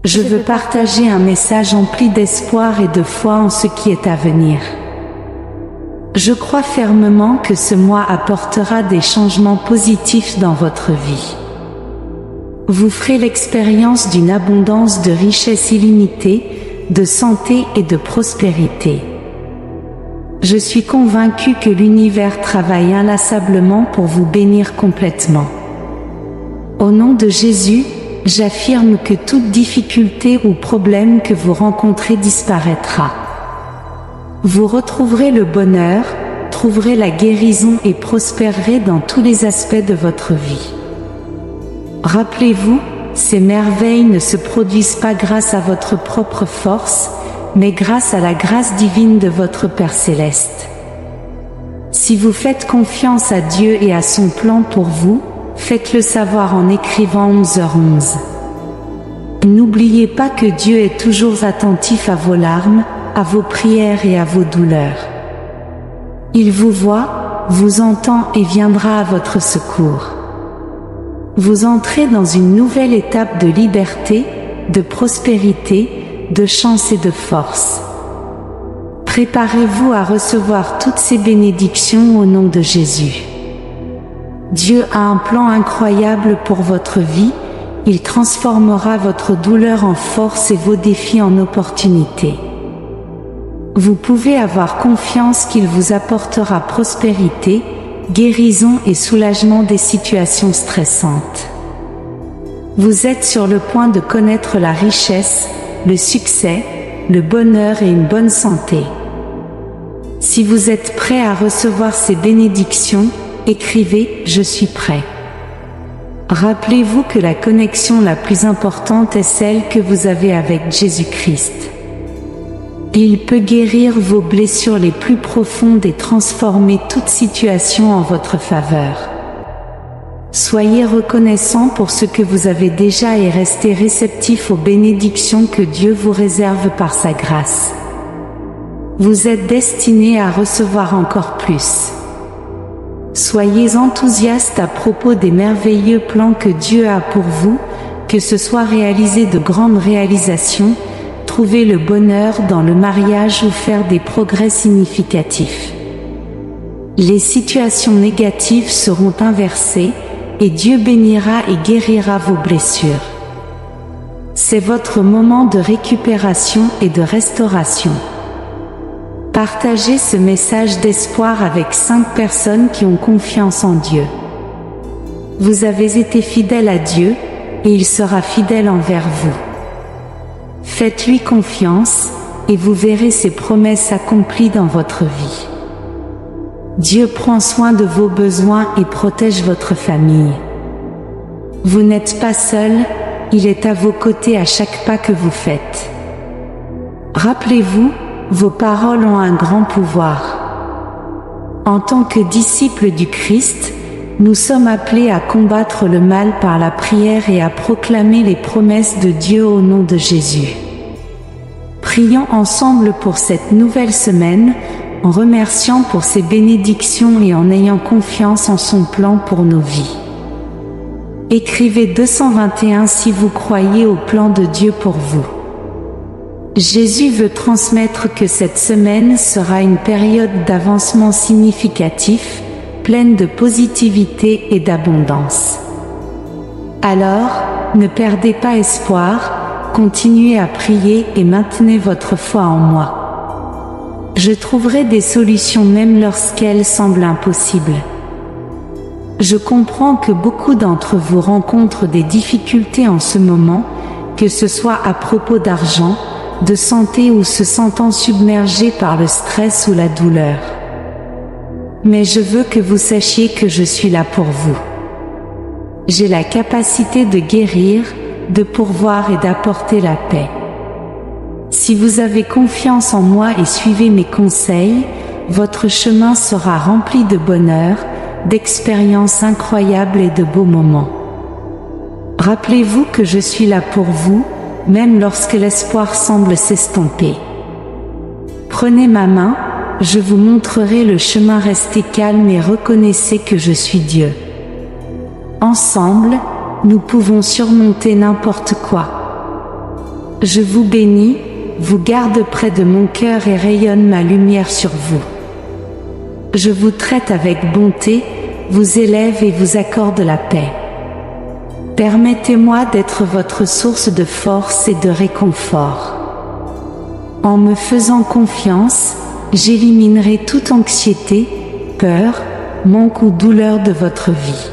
Je veux partager un message empli d'espoir et de foi en ce qui est à venir. Je crois fermement que ce mois apportera des changements positifs dans votre vie. Vous ferez l'expérience d'une abondance de richesses illimitées, de santé et de prospérité. Je suis convaincu que l'univers travaille inlassablement pour vous bénir complètement. Au nom de Jésus, j'affirme que toute difficulté ou problème que vous rencontrez disparaîtra. Vous retrouverez le bonheur, trouverez la guérison et prospérerez dans tous les aspects de votre vie. Rappelez-vous, ces merveilles ne se produisent pas grâce à votre propre force, mais grâce à la grâce divine de votre Père céleste. Si vous faites confiance à Dieu et à son plan pour vous, faites-le savoir en écrivant 11h11. N'oubliez pas que Dieu est toujours attentif à vos larmes, à vos prières et à vos douleurs. Il vous voit, vous entend et viendra à votre secours. Vous entrez dans une nouvelle étape de liberté, de prospérité, de chance et de force. Préparez-vous à recevoir toutes ces bénédictions au nom de Jésus. Dieu a un plan incroyable pour votre vie, il transformera votre douleur en force et vos défis en opportunités. Vous pouvez avoir confiance qu'il vous apportera prospérité, guérison et soulagement des situations stressantes. Vous êtes sur le point de connaître la richesse, le succès, le bonheur et une bonne santé. Si vous êtes prêt à recevoir ces bénédictions, écrivez « Je suis prêt ». Rappelez-vous que la connexion la plus importante est celle que vous avez avec Jésus-Christ. Il peut guérir vos blessures les plus profondes et transformer toute situation en votre faveur. Soyez reconnaissant pour ce que vous avez déjà et restez réceptif aux bénédictions que Dieu vous réserve par sa grâce. Vous êtes destiné à recevoir encore plus. Soyez enthousiaste à propos des merveilleux plans que Dieu a pour vous, que ce soit réaliser de grandes réalisations, trouver le bonheur dans le mariage ou faire des progrès significatifs. Les situations négatives seront inversées et Dieu bénira et guérira vos blessures. C'est votre moment de récupération et de restauration. Partagez ce message d'espoir avec 5 personnes qui ont confiance en Dieu. Vous avez été fidèle à Dieu et il sera fidèle envers vous. Faites-lui confiance, et vous verrez ses promesses accomplies dans votre vie. Dieu prend soin de vos besoins et protège votre famille. Vous n'êtes pas seul, il est à vos côtés à chaque pas que vous faites. Rappelez-vous, vos paroles ont un grand pouvoir. En tant que disciples du Christ, nous sommes appelés à combattre le mal par la prière et à proclamer les promesses de Dieu au nom de Jésus. Prions ensemble pour cette nouvelle semaine, en remerciant pour ses bénédictions et en ayant confiance en son plan pour nos vies. Écrivez 221 si vous croyez au plan de Dieu pour vous. Jésus veut transmettre que cette semaine sera une période d'avancement significatif, pleine de positivité et d'abondance. Alors, ne perdez pas espoir, continuez à prier et maintenez votre foi en moi. Je trouverai des solutions même lorsqu'elles semblent impossibles. Je comprends que beaucoup d'entre vous rencontrent des difficultés en ce moment, que ce soit à propos d'argent, de santé ou se sentant submergés par le stress ou la douleur. Mais je veux que vous sachiez que je suis là pour vous. J'ai la capacité de guérir, de pourvoir et d'apporter la paix. Si vous avez confiance en moi et suivez mes conseils, votre chemin sera rempli de bonheur, d'expériences incroyables et de beaux moments. Rappelez-vous que je suis là pour vous, même lorsque l'espoir semble s'estomper. Prenez ma main, je vous montrerai le chemin, restez calme et reconnaissez que je suis Dieu. Ensemble, nous pouvons surmonter n'importe quoi. Je vous bénis, vous garde près de mon cœur et rayonne ma lumière sur vous. Je vous traite avec bonté, vous élève et vous accorde la paix. Permettez-moi d'être votre source de force et de réconfort. En me faisant confiance, j'éliminerai toute anxiété, peur, manque ou douleur de votre vie.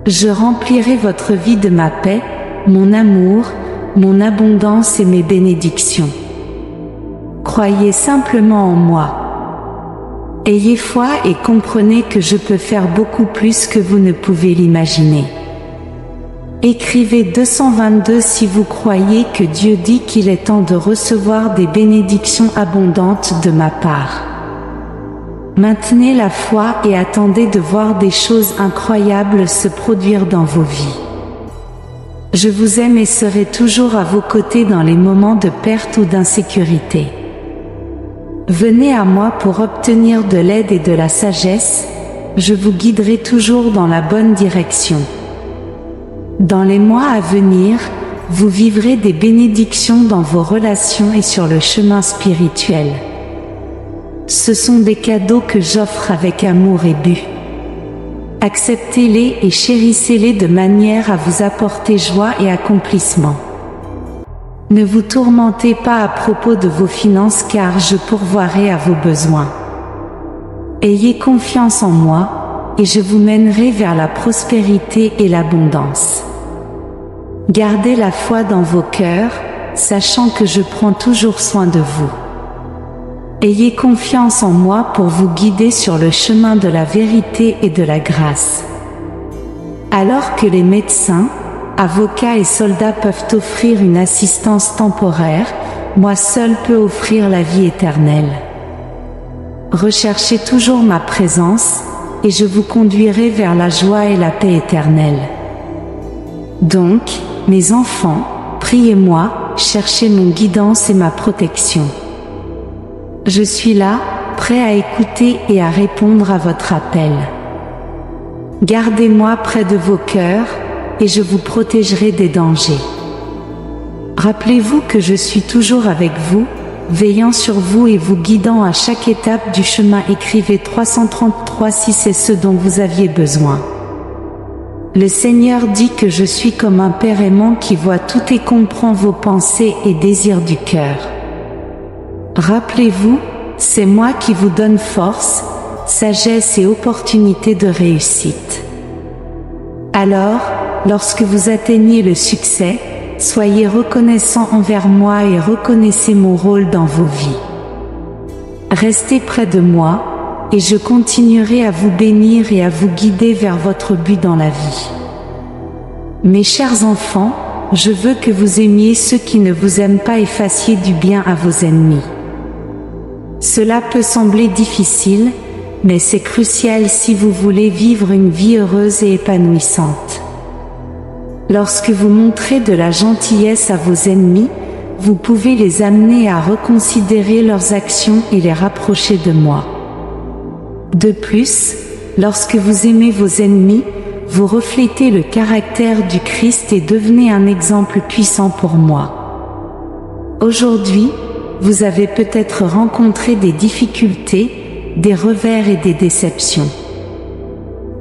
Je remplirai votre vie de ma paix, mon amour, mon abondance et mes bénédictions. Croyez simplement en moi. Ayez foi et comprenez que je peux faire beaucoup plus que vous ne pouvez l'imaginer. Écrivez 222 si vous croyez que Dieu dit qu'il est temps de recevoir des bénédictions abondantes de ma part. Maintenez la foi et attendez de voir des choses incroyables se produire dans vos vies. Je vous aime et serai toujours à vos côtés dans les moments de perte ou d'insécurité. Venez à moi pour obtenir de l'aide et de la sagesse, je vous guiderai toujours dans la bonne direction. Dans les mois à venir, vous vivrez des bénédictions dans vos relations et sur le chemin spirituel. Ce sont des cadeaux que j'offre avec amour et but. Acceptez-les et chérissez-les de manière à vous apporter joie et accomplissement. Ne vous tourmentez pas à propos de vos finances car je pourvoirai à vos besoins. Ayez confiance en moi, et je vous mènerai vers la prospérité et l'abondance. Gardez la foi dans vos cœurs, sachant que je prends toujours soin de vous. Ayez confiance en moi pour vous guider sur le chemin de la vérité et de la grâce. Alors que les médecins, avocats et soldats peuvent offrir une assistance temporaire, moi seul peux offrir la vie éternelle. Recherchez toujours ma présence, et je vous conduirai vers la joie et la paix éternelle. Donc, mes enfants, priez-moi, cherchez mon guidance et ma protection. Je suis là, prêt à écouter et à répondre à votre appel. Gardez-moi près de vos cœurs, et je vous protégerai des dangers. Rappelez-vous que je suis toujours avec vous, veillant sur vous et vous guidant à chaque étape du chemin. Écrivez 333 si c'est ce dont vous aviez besoin. Le Seigneur dit que je suis comme un Père aimant qui voit tout et comprend vos pensées et désirs du cœur. Rappelez-vous, c'est moi qui vous donne force, sagesse et opportunité de réussite. Alors, lorsque vous atteignez le succès, soyez reconnaissants envers moi et reconnaissez mon rôle dans vos vies. Restez près de moi, et je continuerai à vous bénir et à vous guider vers votre but dans la vie. Mes chers enfants, je veux que vous aimiez ceux qui ne vous aiment pas et fassiez du bien à vos ennemis. Cela peut sembler difficile, mais c'est crucial si vous voulez vivre une vie heureuse et épanouissante. Lorsque vous montrez de la gentillesse à vos ennemis, vous pouvez les amener à reconsidérer leurs actions et les rapprocher de moi. De plus, lorsque vous aimez vos ennemis, vous reflétez le caractère du Christ et devenez un exemple puissant pour moi. Aujourd'hui, vous avez peut-être rencontré des difficultés, des revers et des déceptions.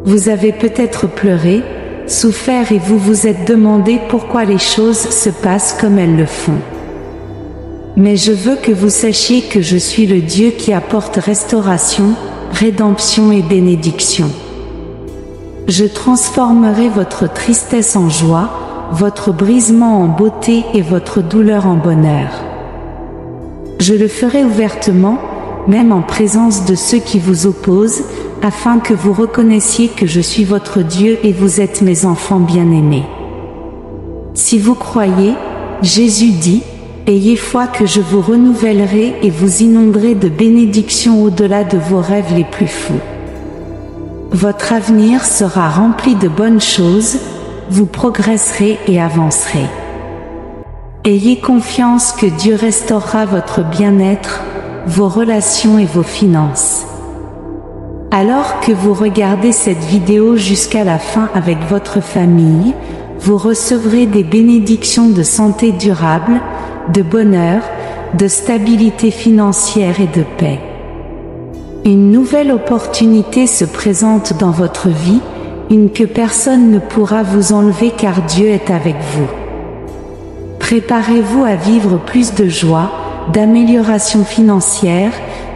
Vous avez peut-être pleuré, souffert et vous vous êtes demandé pourquoi les choses se passent comme elles le font. Mais je veux que vous sachiez que je suis le Dieu qui apporte restauration, rédemption et bénédiction. Je transformerai votre tristesse en joie, votre brisement en beauté et votre douleur en bonheur. Je le ferai ouvertement, même en présence de ceux qui vous opposent, afin que vous reconnaissiez que je suis votre Dieu et vous êtes mes enfants bien-aimés. Si vous croyez, Jésus dit, ayez foi que je vous renouvellerai et vous inonderai de bénédictions au-delà de vos rêves les plus fous. Votre avenir sera rempli de bonnes choses, vous progresserez et avancerez. Ayez confiance que Dieu restaurera votre bien-être, vos relations et vos finances. Alors que vous regardez cette vidéo jusqu'à la fin avec votre famille, vous recevrez des bénédictions de santé durable, de bonheur, de stabilité financière et de paix. Une nouvelle opportunité se présente dans votre vie, une que personne ne pourra vous enlever car Dieu est avec vous. Préparez-vous à vivre plus de joie, d'amélioration financière,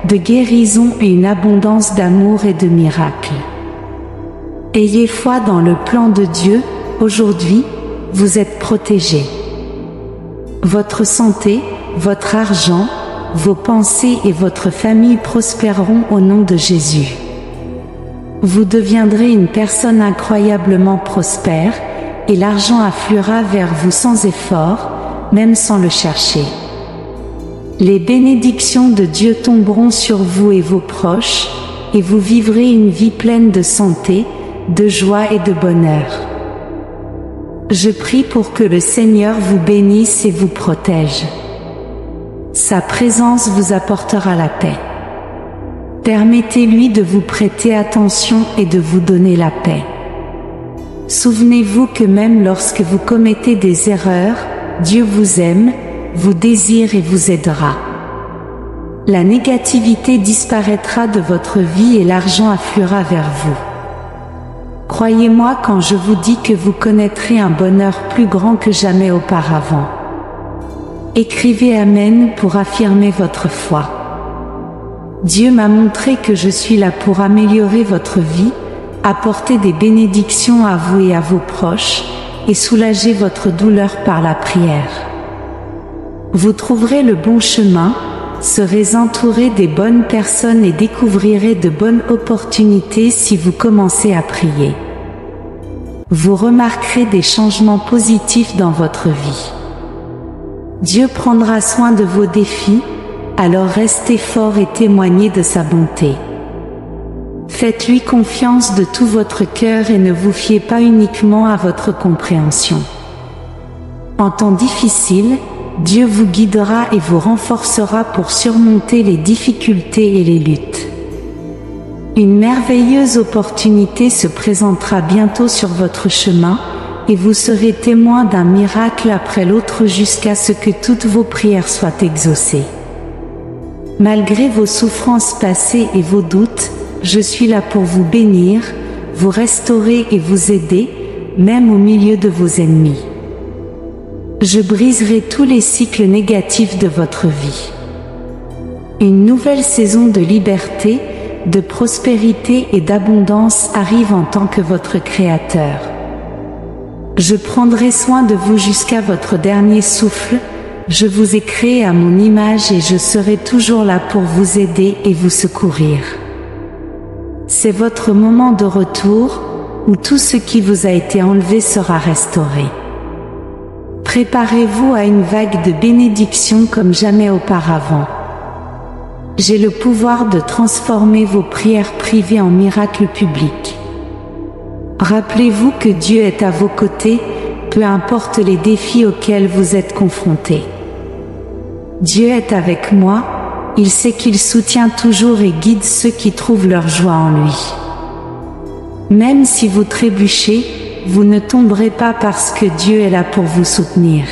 de guérison et une abondance d'amour et de miracles. Ayez foi dans le plan de Dieu, aujourd'hui, vous êtes protégés. Votre santé, votre argent, vos pensées et votre famille prospéreront au nom de Jésus. Vous deviendrez une personne incroyablement prospère, et l'argent affluera vers vous sans effort, même sans le chercher. Les bénédictions de Dieu tomberont sur vous et vos proches, et vous vivrez une vie pleine de santé, de joie et de bonheur. Je prie pour que le Seigneur vous bénisse et vous protège. Sa présence vous apportera la paix. Permettez-lui de vous prêter attention et de vous donner la paix. Souvenez-vous que même lorsque vous commettez des erreurs, Dieu vous aime, vous désire et vous aidera. La négativité disparaîtra de votre vie et l'argent affluera vers vous. Croyez-moi quand je vous dis que vous connaîtrez un bonheur plus grand que jamais auparavant. Écrivez Amen pour affirmer votre foi. Dieu m'a montré que je suis là pour améliorer votre vie, apporter des bénédictions à vous et à vos proches, et soulager votre douleur par la prière. Vous trouverez le bon chemin, serez entouré des bonnes personnes et découvrirez de bonnes opportunités si vous commencez à prier. Vous remarquerez des changements positifs dans votre vie. Dieu prendra soin de vos défis, alors restez forts et témoignez de sa bonté. Faites-lui confiance de tout votre cœur et ne vous fiez pas uniquement à votre compréhension. En temps difficile, Dieu vous guidera et vous renforcera pour surmonter les difficultés et les luttes. Une merveilleuse opportunité se présentera bientôt sur votre chemin, et vous serez témoin d'un miracle après l'autre jusqu'à ce que toutes vos prières soient exaucées. Malgré vos souffrances passées et vos doutes, je suis là pour vous bénir, vous restaurer et vous aider, même au milieu de vos ennemis. Je briserai tous les cycles négatifs de votre vie. Une nouvelle saison de liberté, de prospérité et d'abondance arrive en tant que votre Créateur. Je prendrai soin de vous jusqu'à votre dernier souffle, je vous ai créé à mon image et je serai toujours là pour vous aider et vous secourir. C'est votre moment de retour, où tout ce qui vous a été enlevé sera restauré. Préparez-vous à une vague de bénédictions comme jamais auparavant. J'ai le pouvoir de transformer vos prières privées en miracles publics. Rappelez-vous que Dieu est à vos côtés, peu importe les défis auxquels vous êtes confrontés. Dieu est avec moi, il sait qu'il soutient toujours et guide ceux qui trouvent leur joie en lui. Même si vous trébuchez, vous ne tomberez pas parce que Dieu est là pour vous soutenir.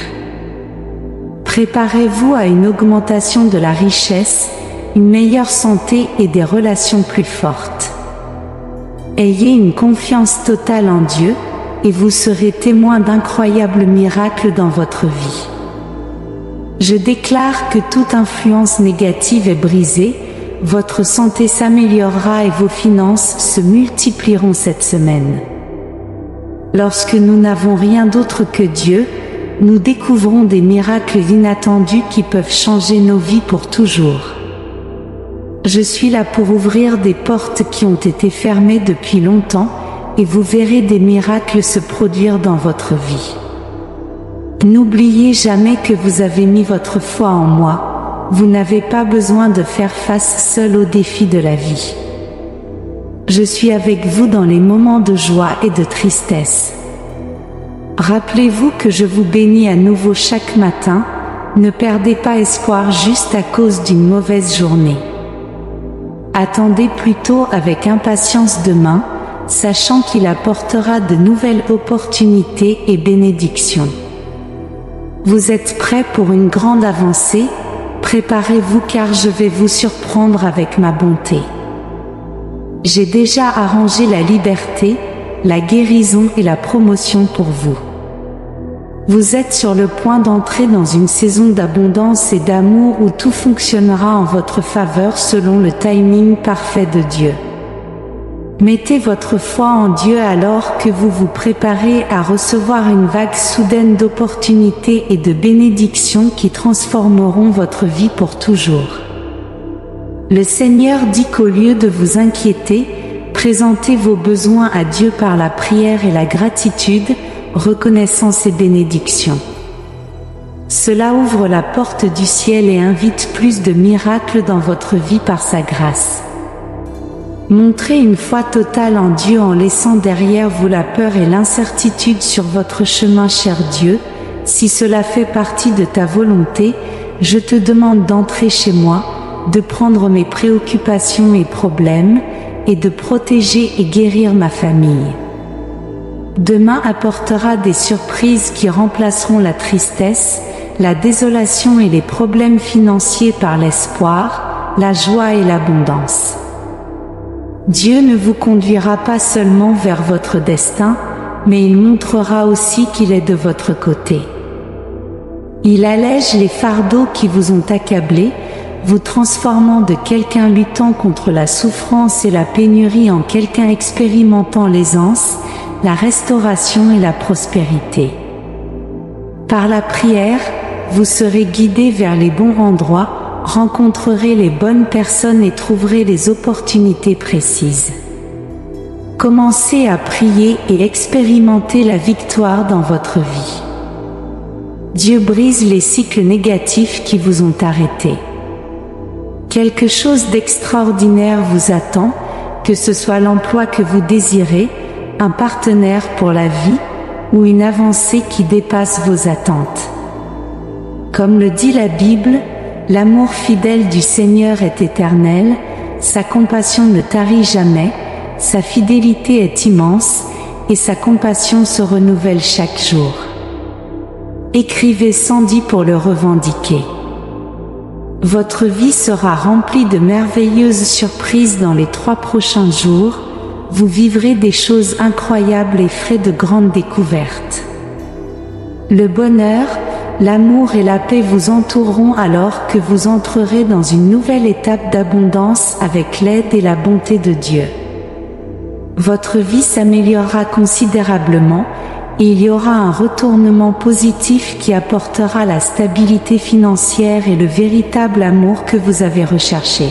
Préparez-vous à une augmentation de la richesse, une meilleure santé et des relations plus fortes. Ayez une confiance totale en Dieu, et vous serez témoin d'incroyables miracles dans votre vie. Je déclare que toute influence négative est brisée, votre santé s'améliorera et vos finances se multiplieront cette semaine. Lorsque nous n'avons rien d'autre que Dieu, nous découvrons des miracles inattendus qui peuvent changer nos vies pour toujours. Je suis là pour ouvrir des portes qui ont été fermées depuis longtemps, et vous verrez des miracles se produire dans votre vie. N'oubliez jamais que vous avez mis votre foi en moi, vous n'avez pas besoin de faire face seul aux défis de la vie. Je suis avec vous dans les moments de joie et de tristesse. Rappelez-vous que je vous bénis à nouveau chaque matin, ne perdez pas espoir juste à cause d'une mauvaise journée. Attendez plutôt avec impatience demain, sachant qu'il apportera de nouvelles opportunités et bénédictions. Vous êtes prêts pour une grande avancée? Préparez-vous car je vais vous surprendre avec ma bonté. J'ai déjà arrangé la liberté, la guérison et la promotion pour vous. Vous êtes sur le point d'entrer dans une saison d'abondance et d'amour où tout fonctionnera en votre faveur selon le timing parfait de Dieu. Mettez votre foi en Dieu alors que vous vous préparez à recevoir une vague soudaine d'opportunités et de bénédictions qui transformeront votre vie pour toujours. Le Seigneur dit qu'au lieu de vous inquiéter, présentez vos besoins à Dieu par la prière et la gratitude, reconnaissant ses bénédictions. Cela ouvre la porte du ciel et invite plus de miracles dans votre vie par sa grâce. Montrez une foi totale en Dieu en laissant derrière vous la peur et l'incertitude sur votre chemin, cher Dieu. Si cela fait partie de ta volonté, je te demande d'entrer chez moi, de prendre mes préoccupations et problèmes, et de protéger et guérir ma famille. Demain apportera des surprises qui remplaceront la tristesse, la désolation et les problèmes financiers par l'espoir, la joie et l'abondance. Dieu ne vous conduira pas seulement vers votre destin, mais il montrera aussi qu'il est de votre côté. Il allège les fardeaux qui vous ont accablé, vous transformant de quelqu'un luttant contre la souffrance et la pénurie en quelqu'un expérimentant l'aisance, la restauration et la prospérité. Par la prière, vous serez guidé vers les bons endroits, rencontrerez les bonnes personnes et trouverez les opportunités précises. Commencez à prier et expérimenter la victoire dans votre vie. Dieu brise les cycles négatifs qui vous ont arrêté. Quelque chose d'extraordinaire vous attend, que ce soit l'emploi que vous désirez, un partenaire pour la vie ou une avancée qui dépasse vos attentes. Comme le dit la Bible, l'amour fidèle du Seigneur est éternel, sa compassion ne tarit jamais, sa fidélité est immense et sa compassion se renouvelle chaque jour. Écrivez 110 pour le revendiquer. Votre vie sera remplie de merveilleuses surprises dans les 3 prochains jours. Vous vivrez des choses incroyables et ferez de grandes découvertes. Le bonheur, l'amour et la paix vous entoureront alors que vous entrerez dans une nouvelle étape d'abondance avec l'aide et la bonté de Dieu. Votre vie s'améliorera considérablement et il y aura un retournement positif qui apportera la stabilité financière et le véritable amour que vous avez recherché.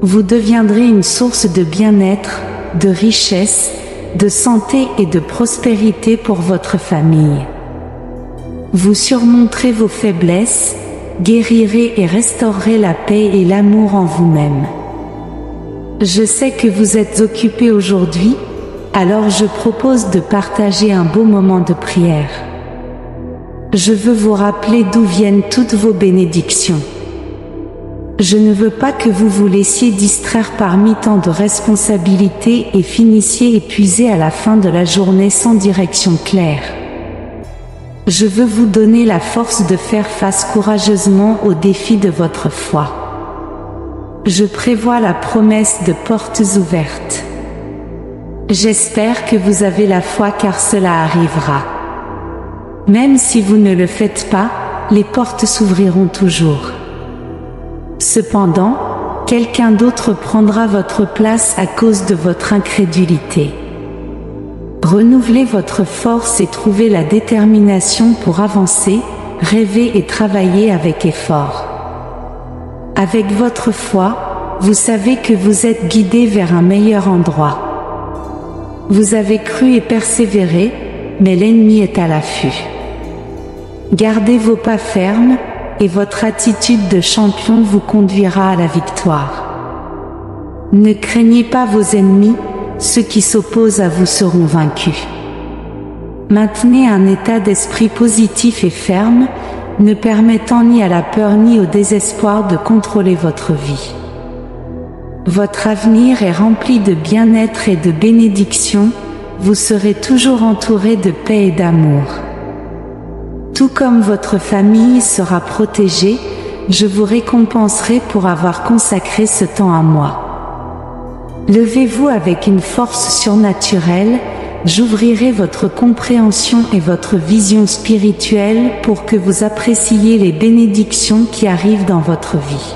Vous deviendrez une source de bien-être, de richesse, de santé et de prospérité pour votre famille. Vous surmonterez vos faiblesses, guérirez et restaurerez la paix et l'amour en vous-même. Je sais que vous êtes occupés aujourd'hui, alors je propose de partager un beau moment de prière. Je veux vous rappeler d'où viennent toutes vos bénédictions. Je ne veux pas que vous vous laissiez distraire parmi tant de responsabilités et finissiez épuisé à la fin de la journée sans direction claire. Je veux vous donner la force de faire face courageusement aux défis de votre foi. Je prévois la promesse de portes ouvertes. J'espère que vous avez la foi car cela arrivera. Même si vous ne le faites pas, les portes s'ouvriront toujours. Cependant, quelqu'un d'autre prendra votre place à cause de votre incrédulité. Renouvelez votre force et trouvez la détermination pour avancer, rêver et travailler avec effort. Avec votre foi, vous savez que vous êtes guidé vers un meilleur endroit. Vous avez cru et persévéré, mais l'ennemi est à l'affût. Gardez vos pas fermes, et votre attitude de champion vous conduira à la victoire. Ne craignez pas vos ennemis, ceux qui s'opposent à vous seront vaincus. Maintenez un état d'esprit positif et ferme, ne permettant ni à la peur ni au désespoir de contrôler votre vie. Votre avenir est rempli de bien-être et de bénédictions, vous serez toujours entouré de paix et d'amour. Tout comme votre famille sera protégée, je vous récompenserai pour avoir consacré ce temps à moi. Levez-vous avec une force surnaturelle, j'ouvrirai votre compréhension et votre vision spirituelle pour que vous appréciiez les bénédictions qui arrivent dans votre vie.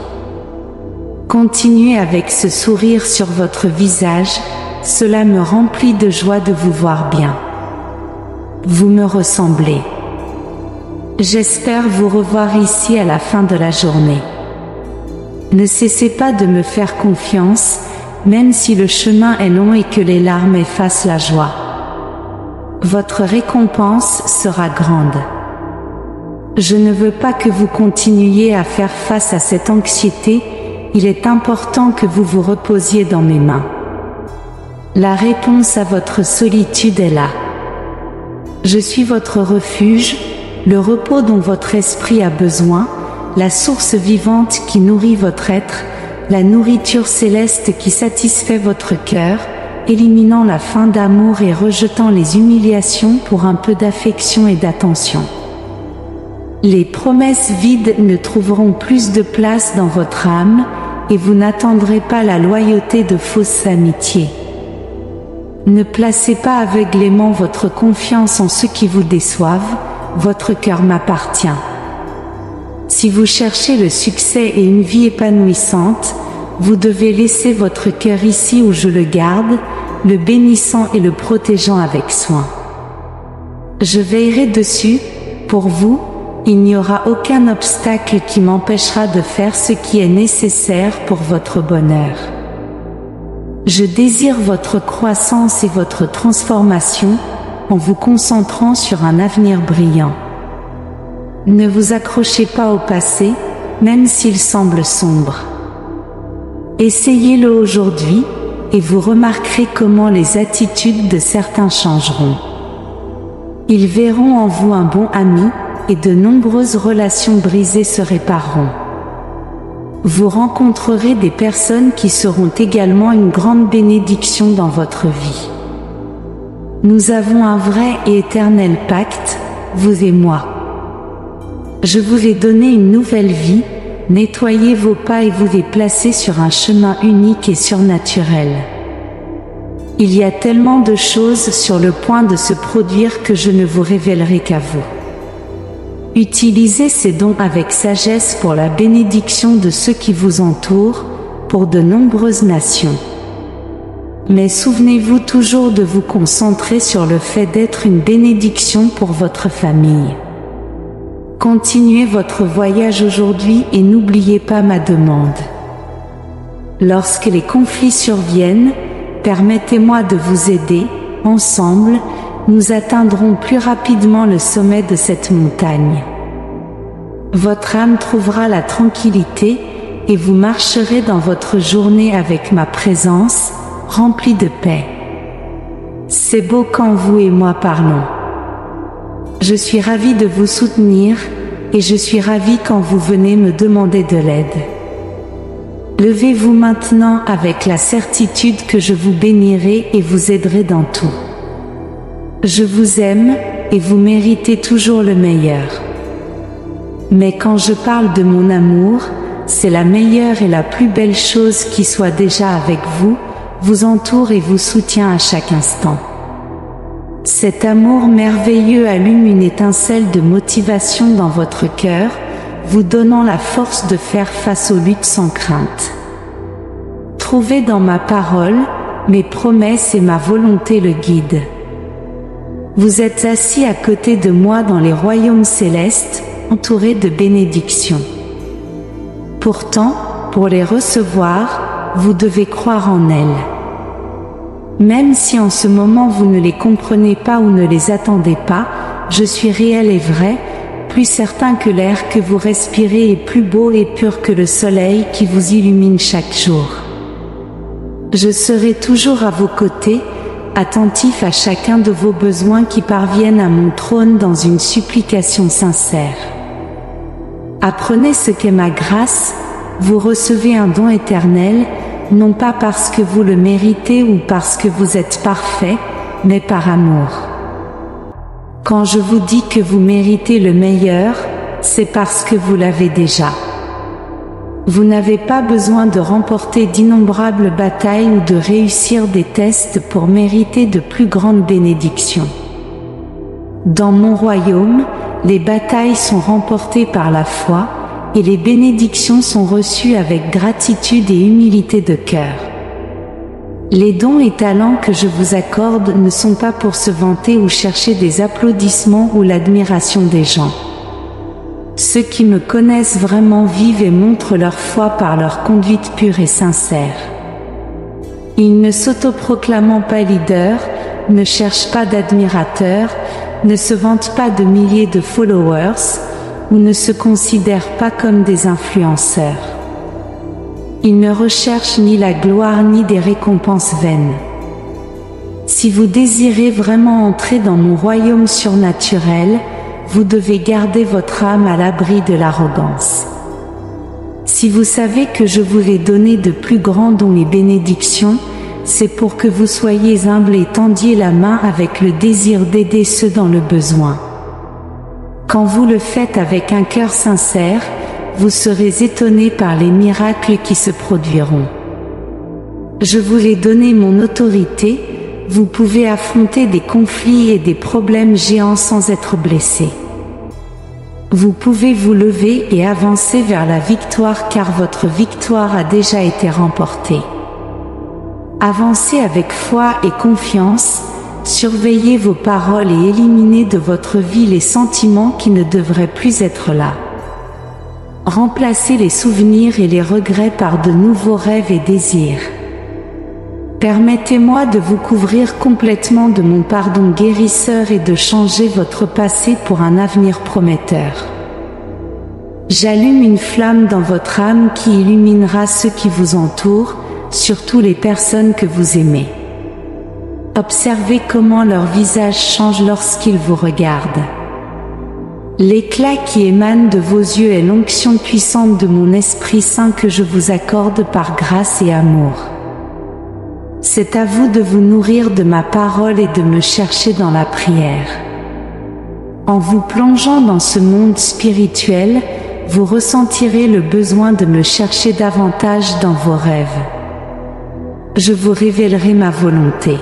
Continuez avec ce sourire sur votre visage, cela me remplit de joie de vous voir bien. Vous me ressemblez. J'espère vous revoir ici à la fin de la journée. Ne cessez pas de me faire confiance, même si le chemin est long et que les larmes effacent la joie. Votre récompense sera grande. Je ne veux pas que vous continuiez à faire face à cette anxiété, il est important que vous vous reposiez dans mes mains. La réponse à votre solitude est là. Je suis votre refuge, le repos dont votre esprit a besoin, la source vivante qui nourrit votre être, la nourriture céleste qui satisfait votre cœur, éliminant la faim d'amour et rejetant les humiliations pour un peu d'affection et d'attention. Les promesses vides ne trouveront plus de place dans votre âme, et vous n'attendrez pas la loyauté de fausses amitiés. Ne placez pas aveuglément votre confiance en ceux qui vous déçoivent, votre cœur m'appartient. Si vous cherchez le succès et une vie épanouissante, vous devez laisser votre cœur ici où je le garde, le bénissant et le protégeant avec soin. Je veillerai dessus, pour vous, il n'y aura aucun obstacle qui m'empêchera de faire ce qui est nécessaire pour votre bonheur. Je désire votre croissance et votre transformation, en vous concentrant sur un avenir brillant. Ne vous accrochez pas au passé, même s'il semble sombre. Essayez-le aujourd'hui, et vous remarquerez comment les attitudes de certains changeront. Ils verront en vous un bon ami, et de nombreuses relations brisées se répareront. Vous rencontrerez des personnes qui seront également une grande bénédiction dans votre vie. Nous avons un vrai et éternel pacte, vous et moi. Je vous ai donné une nouvelle vie, nettoyez vos pas et vous les placez sur un chemin unique et surnaturel. Il y a tellement de choses sur le point de se produire que je ne vous révélerai qu'à vous. Utilisez ces dons avec sagesse pour la bénédiction de ceux qui vous entourent, pour de nombreuses nations. Mais souvenez-vous toujours de vous concentrer sur le fait d'être une bénédiction pour votre famille. Continuez votre voyage aujourd'hui et n'oubliez pas ma demande. Lorsque les conflits surviennent, permettez-moi de vous aider, ensemble, nous atteindrons plus rapidement le sommet de cette montagne. Votre âme trouvera la tranquillité et vous marcherez dans votre journée avec ma présence, remplie de paix. C'est beau quand vous et moi parlons. Je suis ravie de vous soutenir et je suis ravie quand vous venez me demander de l'aide. Levez-vous maintenant avec la certitude que je vous bénirai et vous aiderai dans tout. Je vous aime, et vous méritez toujours le meilleur. Mais quand je parle de mon amour, c'est la meilleure et la plus belle chose qui soit déjà avec vous, vous entoure et vous soutient à chaque instant. Cet amour merveilleux allume une étincelle de motivation dans votre cœur, vous donnant la force de faire face aux luttes sans crainte. Trouvez dans ma parole, mes promesses et ma volonté le guide. Vous êtes assis à côté de moi dans les royaumes célestes, entourés de bénédictions. Pourtant, pour les recevoir, vous devez croire en elles. Même si en ce moment vous ne les comprenez pas ou ne les attendez pas, je suis réel et vrai, plus certain que l'air que vous respirez est plus beau et pur que le soleil qui vous illumine chaque jour. Je serai toujours à vos côtés, attentif à chacun de vos besoins qui parviennent à mon trône dans une supplication sincère. Apprenez ce qu'est ma grâce, vous recevez un don éternel, non pas parce que vous le méritez ou parce que vous êtes parfait, mais par amour. Quand je vous dis que vous méritez le meilleur, c'est parce que vous l'avez déjà. Vous n'avez pas besoin de remporter d'innombrables batailles ou de réussir des tests pour mériter de plus grandes bénédictions. Dans mon royaume, les batailles sont remportées par la foi, et les bénédictions sont reçues avec gratitude et humilité de cœur. Les dons et talents que je vous accorde ne sont pas pour se vanter ou chercher des applaudissements ou l'admiration des gens. Ceux qui me connaissent vraiment vivent et montrent leur foi par leur conduite pure et sincère. Ils ne s'autoproclamant pas leaders, ne cherchent pas d'admirateurs, ne se vantent pas de milliers de followers, ou ne se considèrent pas comme des influenceurs. Ils ne recherchent ni la gloire ni des récompenses vaines. Si vous désirez vraiment entrer dans mon royaume surnaturel, vous devez garder votre âme à l'abri de l'arrogance. Si vous savez que je vous ai donné de plus grands dons et bénédictions, c'est pour que vous soyez humbles et tendiez la main avec le désir d'aider ceux dans le besoin. Quand vous le faites avec un cœur sincère, vous serez étonnés par les miracles qui se produiront. Je vous ai donné mon autorité, vous pouvez affronter des conflits et des problèmes géants sans être blessés. Vous pouvez vous lever et avancer vers la victoire car votre victoire a déjà été remportée. Avancez avec foi et confiance, surveillez vos paroles et éliminez de votre vie les sentiments qui ne devraient plus être là. Remplacez les souvenirs et les regrets par de nouveaux rêves et désirs. Permettez-moi de vous couvrir complètement de mon pardon guérisseur et de changer votre passé pour un avenir prometteur. J'allume une flamme dans votre âme qui illuminera ceux qui vous entourent, surtout les personnes que vous aimez. Observez comment leur visage change lorsqu'ils vous regardent. L'éclat qui émane de vos yeux est l'onction puissante de mon Esprit Saint que je vous accorde par grâce et amour. C'est à vous de vous nourrir de ma parole et de me chercher dans la prière. En vous plongeant dans ce monde spirituel, vous ressentirez le besoin de me chercher davantage dans vos rêves. Je vous révélerai ma volonté.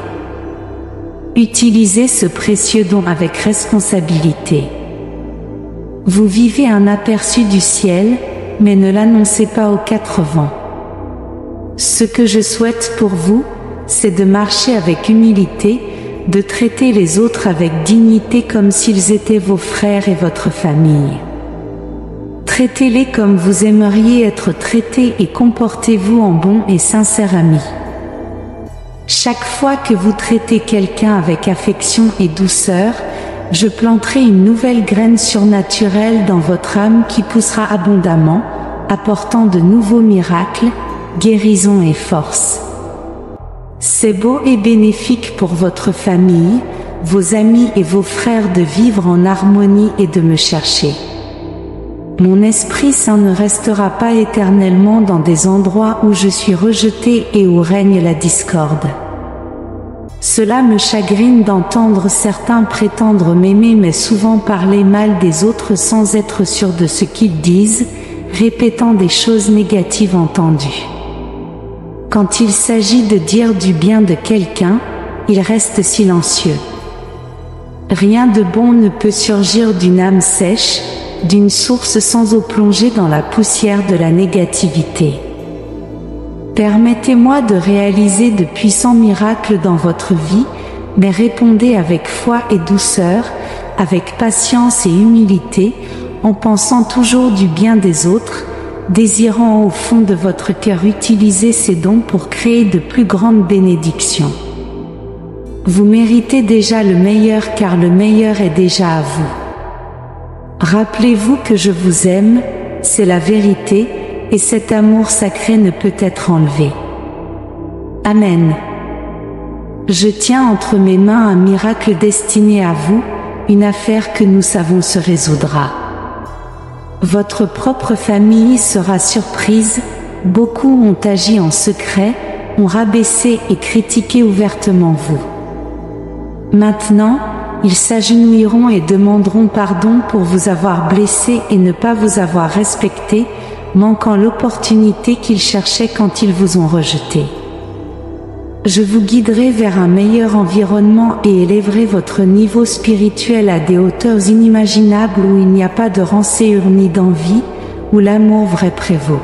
Utilisez ce précieux don avec responsabilité. Vous vivez un aperçu du ciel, mais ne l'annoncez pas aux quatre vents. Ce que je souhaite pour vous, c'est de marcher avec humilité, de traiter les autres avec dignité comme s'ils étaient vos frères et votre famille. Traitez-les comme vous aimeriez être traités et comportez-vous en bon et sincère ami. Chaque fois que vous traitez quelqu'un avec affection et douceur, je planterai une nouvelle graine surnaturelle dans votre âme qui poussera abondamment, apportant de nouveaux miracles, guérisons et force. C'est beau et bénéfique pour votre famille, vos amis et vos frères de vivre en harmonie et de me chercher. Mon Esprit Saint ne restera pas éternellement dans des endroits où je suis rejeté et où règne la discorde. Cela me chagrine d'entendre certains prétendre m'aimer mais souvent parler mal des autres sans être sûrs de ce qu'ils disent, répétant des choses négatives entendues. Quand il s'agit de dire du bien de quelqu'un, ils restent silencieux. Rien de bon ne peut surgir d'une âme sèche, d'une source sans eau plongée dans la poussière de la négativité. Permettez-moi de réaliser de puissants miracles dans votre vie, mais répondez avec foi et douceur, avec patience et humilité, en pensant toujours du bien des autres, désirant au fond de votre cœur utiliser ces dons pour créer de plus grandes bénédictions. Vous méritez déjà le meilleur car le meilleur est déjà à vous. Rappelez-vous que je vous aime, c'est la vérité, et cet amour sacré ne peut être enlevé. Amen. Je tiens entre mes mains un miracle destiné à vous, une affaire que nous savons se résoudra. Votre propre famille sera surprise, beaucoup ont agi en secret, ont rabaissé et critiqué ouvertement vous. Maintenant, ils s'agenouilleront et demanderont pardon pour vous avoir blessé et ne pas vous avoir respecté, manquant l'opportunité qu'ils cherchaient quand ils vous ont rejeté. Je vous guiderai vers un meilleur environnement et élèverai votre niveau spirituel à des hauteurs inimaginables où il n'y a pas de rancœur ni d'envie, où l'amour vrai prévaut.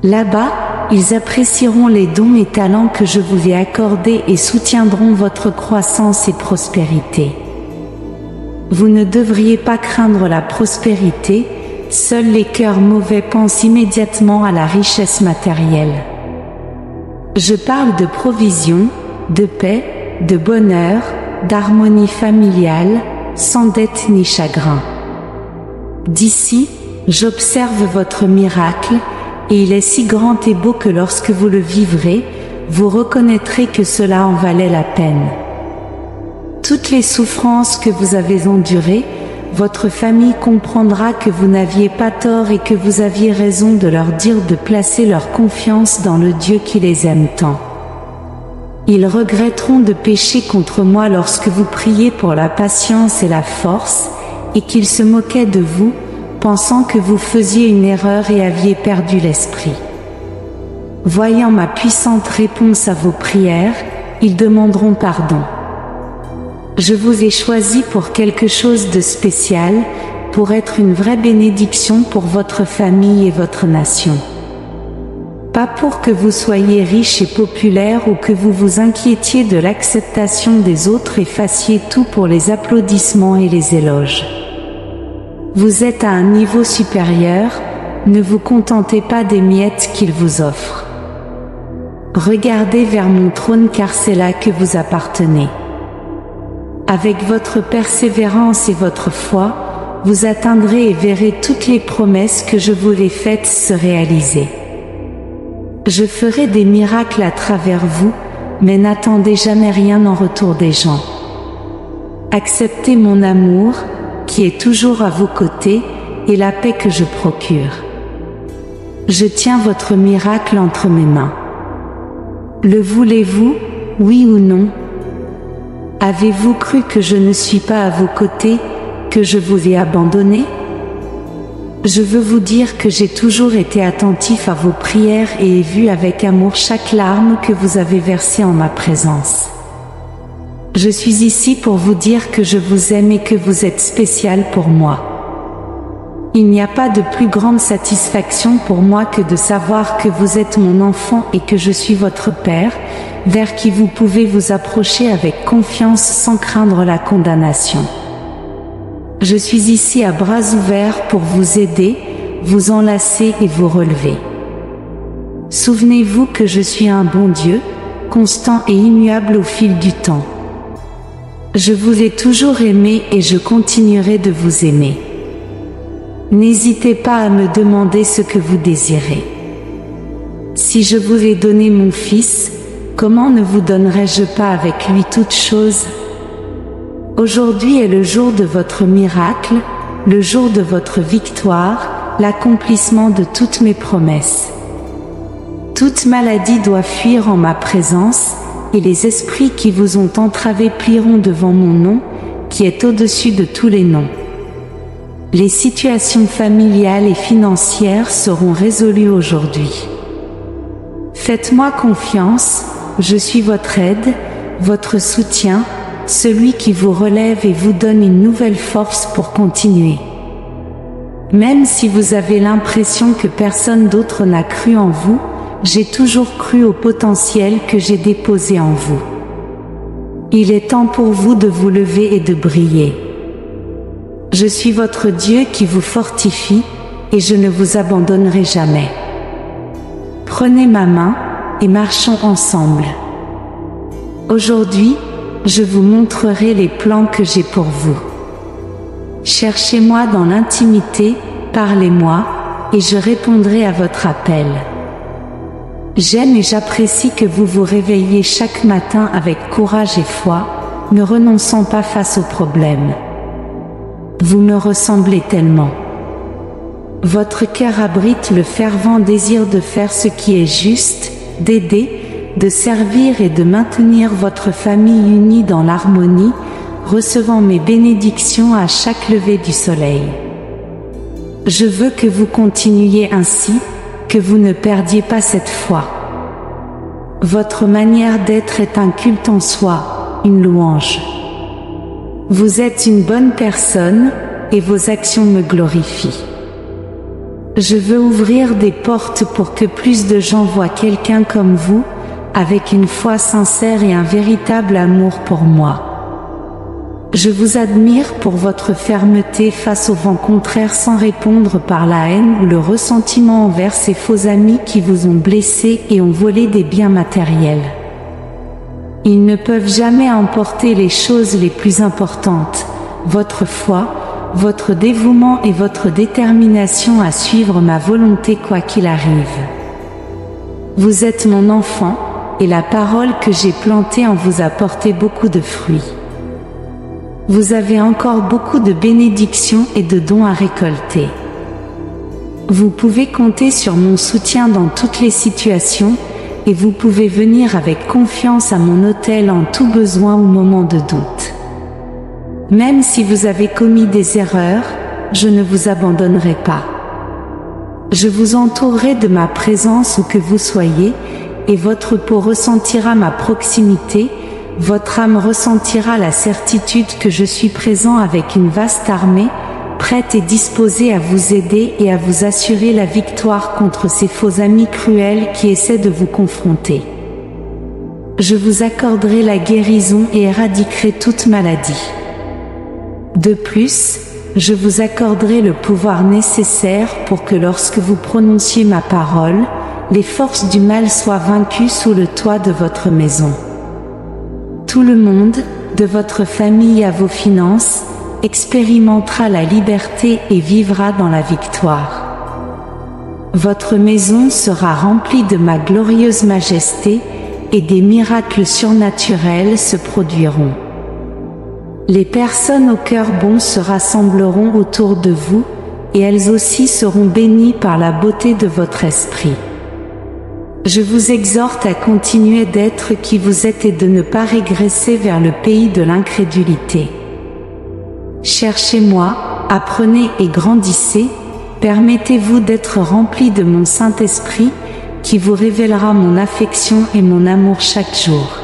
Là-bas, ils apprécieront les dons et talents que je vous ai accordés et soutiendront votre croissance et prospérité. Vous ne devriez pas craindre la prospérité, seuls les cœurs mauvais pensent immédiatement à la richesse matérielle. Je parle de provision, de paix, de bonheur, d'harmonie familiale, sans dette ni chagrin. D'ici, j'observe votre miracle, et il est si grand et beau que lorsque vous le vivrez, vous reconnaîtrez que cela en valait la peine. Toutes les souffrances que vous avez endurées, votre famille comprendra que vous n'aviez pas tort et que vous aviez raison de leur dire de placer leur confiance dans le Dieu qui les aime tant. Ils regretteront de pécher contre moi lorsque vous priez pour la patience et la force, et qu'ils se moquaient de vous, pensant que vous faisiez une erreur et aviez perdu l'esprit. Voyant ma puissante réponse à vos prières, ils demanderont pardon. Je vous ai choisi pour quelque chose de spécial, pour être une vraie bénédiction pour votre famille et votre nation. Pas pour que vous soyez riche et populaire ou que vous vous inquiétiez de l'acceptation des autres et fassiez tout pour les applaudissements et les éloges. Vous êtes à un niveau supérieur, ne vous contentez pas des miettes qu'il vous offre. Regardez vers mon trône car c'est là que vous appartenez. Avec votre persévérance et votre foi, vous atteindrez et verrez toutes les promesses que je vous ai faites se réaliser. Je ferai des miracles à travers vous, mais n'attendez jamais rien en retour des gens. Acceptez mon amour, qui est toujours à vos côtés, et la paix que je procure. Je tiens votre miracle entre mes mains. Le voulez-vous, oui ou non? Avez-vous cru que je ne suis pas à vos côtés, que je vous ai abandonné? Je veux vous dire que j'ai toujours été attentif à vos prières et ai vu avec amour chaque larme que vous avez versée en ma présence. Je suis ici pour vous dire que je vous aime et que vous êtes spécial pour moi. Il n'y a pas de plus grande satisfaction pour moi que de savoir que vous êtes mon enfant et que je suis votre Père, vers qui vous pouvez vous approcher avec confiance sans craindre la condamnation. Je suis ici à bras ouverts pour vous aider, vous enlacer et vous relever. Souvenez-vous que je suis un bon Dieu, constant et immuable au fil du temps. Je vous ai toujours aimé et je continuerai de vous aimer. N'hésitez pas à me demander ce que vous désirez. Si je vous ai donné mon Fils, comment ne vous donnerais-je pas avec lui toutes choses? Aujourd'hui est le jour de votre miracle, le jour de votre victoire, l'accomplissement de toutes mes promesses. Toute maladie doit fuir en ma présence, et les esprits qui vous ont entravé plieront devant mon nom, qui est au-dessus de tous les noms. Les situations familiales et financières seront résolues aujourd'hui. Faites-moi confiance, je suis votre aide, votre soutien, celui qui vous relève et vous donne une nouvelle force pour continuer. Même si vous avez l'impression que personne d'autre n'a cru en vous, j'ai toujours cru au potentiel que j'ai déposé en vous. Il est temps pour vous de vous lever et de briller. Je suis votre Dieu qui vous fortifie, et je ne vous abandonnerai jamais. Prenez ma main, et marchons ensemble. Aujourd'hui, je vous montrerai les plans que j'ai pour vous. Cherchez-moi dans l'intimité, parlez-moi, et je répondrai à votre appel. J'aime et j'apprécie que vous vous réveilliez chaque matin avec courage et foi, ne renonçant pas face aux problèmes. Vous me ressemblez tellement. Votre cœur abrite le fervent désir de faire ce qui est juste, d'aider, de servir et de maintenir votre famille unie dans l'harmonie, recevant mes bénédictions à chaque lever du soleil. Je veux que vous continuiez ainsi, que vous ne perdiez pas cette foi. Votre manière d'être est un culte en soi, une louange. Vous êtes une bonne personne, et vos actions me glorifient. Je veux ouvrir des portes pour que plus de gens voient quelqu'un comme vous, avec une foi sincère et un véritable amour pour moi. Je vous admire pour votre fermeté face au vent contraire sans répondre par la haine ou le ressentiment envers ces faux amis qui vous ont blessé et ont volé des biens matériels. Ils ne peuvent jamais emporter les choses les plus importantes, votre foi, votre dévouement et votre détermination à suivre ma volonté quoi qu'il arrive. Vous êtes mon enfant, et la parole que j'ai plantée en vous a porté beaucoup de fruits. Vous avez encore beaucoup de bénédictions et de dons à récolter. Vous pouvez compter sur mon soutien dans toutes les situations, et vous pouvez venir avec confiance à mon autel en tout besoin ou moment de doute. Même si vous avez commis des erreurs, je ne vous abandonnerai pas. Je vous entourerai de ma présence où que vous soyez, et votre peau ressentira ma proximité, votre âme ressentira la certitude que je suis présent avec une vaste armée, prête et disposée à vous aider et à vous assurer la victoire contre ces faux amis cruels qui essaient de vous confronter. Je vous accorderai la guérison et éradiquerai toute maladie. De plus, je vous accorderai le pouvoir nécessaire pour que lorsque vous prononciez ma parole, les forces du mal soient vaincues sous le toit de votre maison. Tout le monde, de votre famille à vos finances, expérimentera la liberté et vivra dans la victoire. Votre maison sera remplie de ma glorieuse majesté, et des miracles surnaturels se produiront. Les personnes au cœur bon se rassembleront autour de vous, et elles aussi seront bénies par la beauté de votre esprit. Je vous exhorte à continuer d'être qui vous êtes et de ne pas régresser vers le pays de l'incrédulité. Cherchez-moi, apprenez et grandissez, permettez-vous d'être remplis de mon Saint-Esprit, qui vous révélera mon affection et mon amour chaque jour.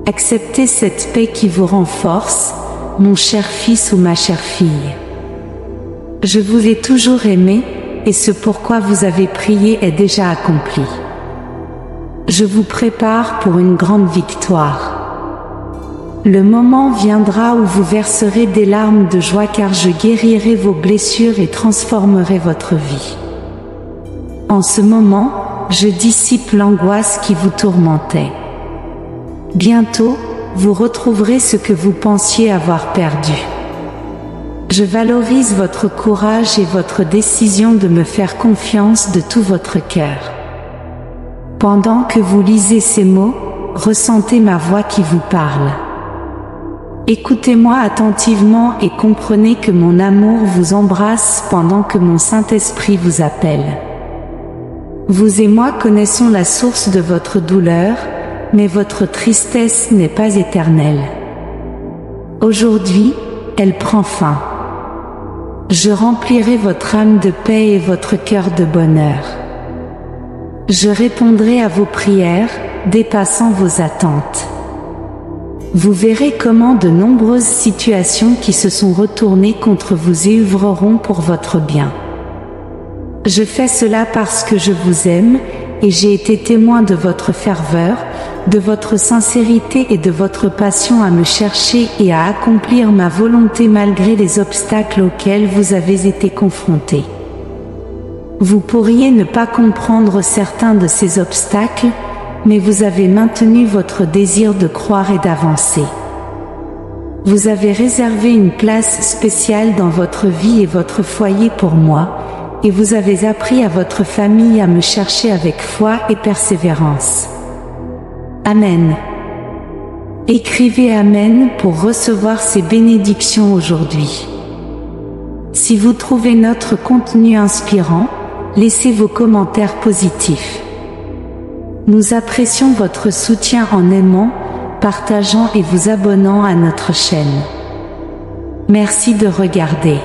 Acceptez cette paix qui vous renforce, mon cher fils ou ma chère fille. Je vous ai toujours aimé, et ce pourquoi vous avez prié est déjà accompli. Je vous prépare pour une grande victoire. Le moment viendra où vous verserez des larmes de joie car je guérirai vos blessures et transformerai votre vie. En ce moment, je dissipe l'angoisse qui vous tourmentait. Bientôt, vous retrouverez ce que vous pensiez avoir perdu. Je valorise votre courage et votre décision de me faire confiance de tout votre cœur. Pendant que vous lisez ces mots, ressentez ma voix qui vous parle. Écoutez-moi attentivement et comprenez que mon amour vous embrasse pendant que mon Saint-Esprit vous appelle. Vous et moi connaissons la source de votre douleur, mais votre tristesse n'est pas éternelle. Aujourd'hui, elle prend fin. Je remplirai votre âme de paix et votre cœur de bonheur. Je répondrai à vos prières, dépassant vos attentes. Vous verrez comment de nombreuses situations qui se sont retournées contre vous œuvreront pour votre bien. Je fais cela parce que je vous aime, et j'ai été témoin de votre ferveur, de votre sincérité et de votre passion à me chercher et à accomplir ma volonté malgré les obstacles auxquels vous avez été confrontés. Vous pourriez ne pas comprendre certains de ces obstacles, mais vous avez maintenu votre désir de croire et d'avancer. Vous avez réservé une place spéciale dans votre vie et votre foyer pour moi, et vous avez appris à votre famille à me chercher avec foi et persévérance. Amen. Écrivez Amen pour recevoir ces bénédictions aujourd'hui. Si vous trouvez notre contenu inspirant, laissez vos commentaires positifs. Nous apprécions votre soutien en aimant, partageant et vous abonnant à notre chaîne. Merci de regarder.